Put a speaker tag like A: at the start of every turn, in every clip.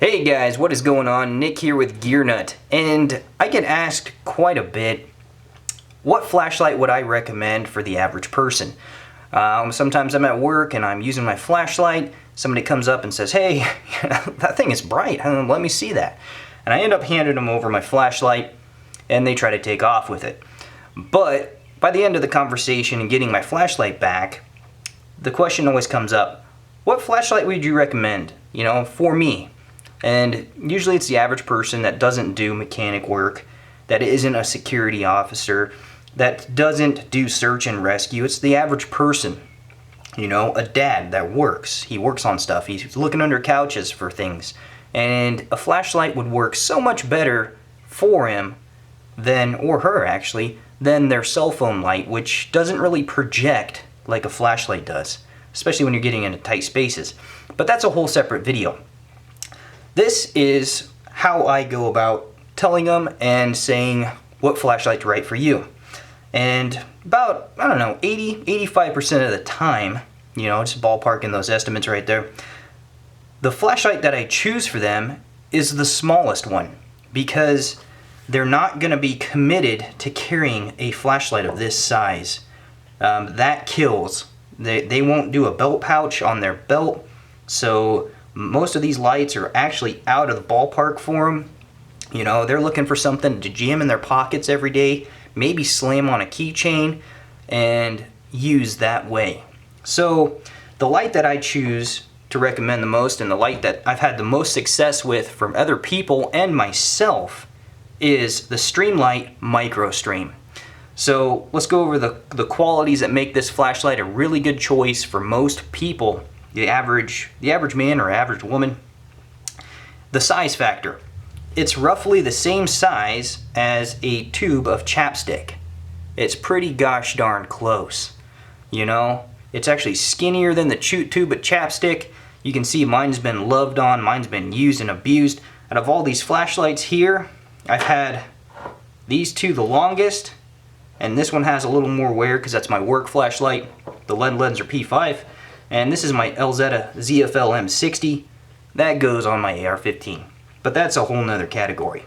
A: Hey guys, what is going on? Nick here with GearNut, and I get asked quite a bit, what flashlight would I recommend for the average person? Sometimes I'm at work and I'm using my flashlight, somebody comes up and says, hey, that thing is bright, let me see that. And I end up handing them over my flashlight and they try to take off with it. But by the end of the conversation and getting my flashlight back, the question always comes up, what flashlight would you recommend, for me? And usually it's the average person that doesn't do mechanic work, that isn't a security officer, that doesn't do search and rescue. It's the average person, a dad that works. He works on stuff. He's looking under couches for things. And a flashlight would work so much better for him than, or her actually, than their cell phone light, which doesn't really project like a flashlight does, especially when you're getting into tight spaces. But that's a whole separate video. This is how I go about telling them and saying what flashlight to write for you. And about, 85% of the time, just ballparking those estimates right there, the flashlight that I choose for them is the smallest one because they're not going to be committed to carrying a flashlight of this size. That kills. They won't do a belt pouch on their belt, so most of these lights are actually out of the ballpark for them. They're looking for something to jam in their pockets every day, maybe slam on a keychain and use that way. So the light that I choose to recommend the most and the light that I've had the most success with from other people and myself is the Streamilght Microstream. So let's go over the qualities that make this flashlight a really good choice for most people. The average man or average woman. The size factor. It's roughly the same size as a tube of chapstick. It's pretty gosh darn close. It's actually skinnier than the tube of chapstick. You can see mine's been loved on, mine's been used and abused. Out of all these flashlights here, I've had these two the longest, and this one has a little more wear because that's my work flashlight, the LED lens are P5. And this is my LZ ZFL M60. That goes on my AR-15. But that's a whole nother category.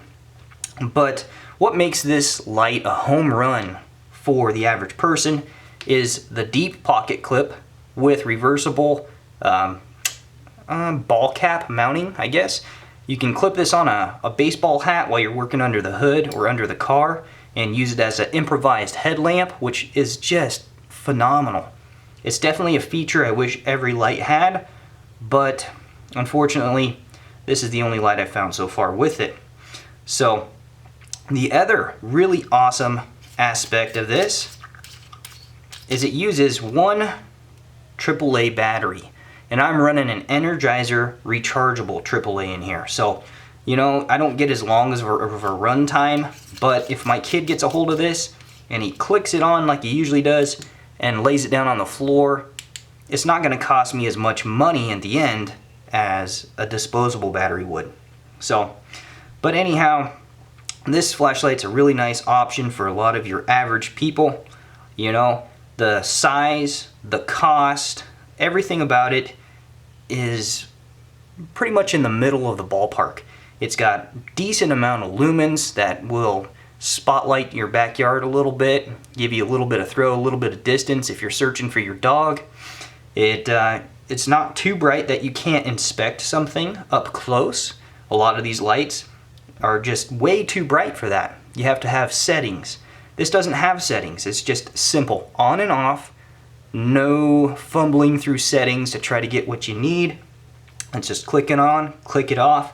A: But what makes this light a home run for the average person is the deep pocket clip with reversible ball cap mounting, I guess. You can clip this on a baseball hat while you're working under the hood or under the car and use it as an improvised headlamp, which is just phenomenal. It's definitely a feature I wish every light had, but unfortunately, this is the only light I've found so far with it. So, the other really awesome aspect of this is it uses one AAA battery, and I'm running an Energizer rechargeable AAA in here. So, I don't get as long as of a run time, but if my kid gets a hold of this and he clicks it on like he usually does, and lays it down on the floor, it's not going to cost me as much money at the end as a disposable battery would. So, but anyhow, this flashlight's a really nice option for a lot of your average people. The size, the cost, everything about it is pretty much in the middle of the ballpark. It's got decent amount of lumens that will spotlight your backyard a little bit, give you a little bit of throw, a little bit of distance if you're searching for your dog. It's not too bright that you can't inspect something up close. A lot of these lights are just way too bright for that. You have to have settings. This doesn't have settings. It's just simple on and off. No fumbling through settings to try to get what you need. It's just click it on, click it off.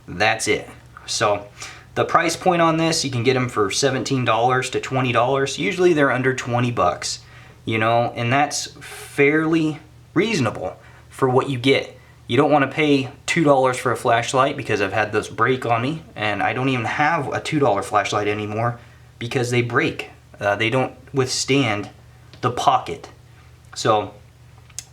A: That's it. So the price point on this, you can get them for $17 to $20. Usually they're under 20 bucks, and that's fairly reasonable for what you get. You don't want to pay $2 for a flashlight because I've had those break on me, and I don't even have a $2 flashlight anymore because they break. They don't withstand the pocket. So,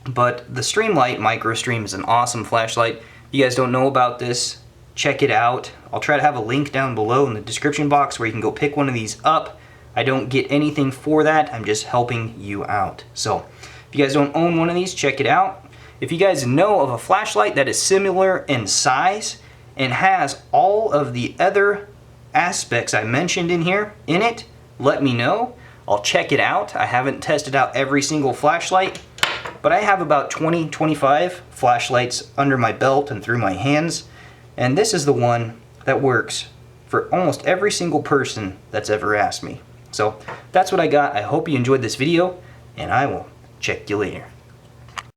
A: but the Streamilght Microstream is an awesome flashlight. If you guys don't know about this, check it out. I'll try to have a link down below in the description box where you can go pick one of these up. I don't get anything for that. I'm just helping you out. So if you guys don't own one of these, check it out. If you guys know of a flashlight that is similar in size and has all of the other aspects I mentioned in it, let me know. I'll check it out. I haven't tested out every single flashlight, but I have about 20-25 flashlights under my belt and through my hands, and this is the one that works for almost every single person that's ever asked me. So that's what I got. I hope you enjoyed this video, and I will check you later.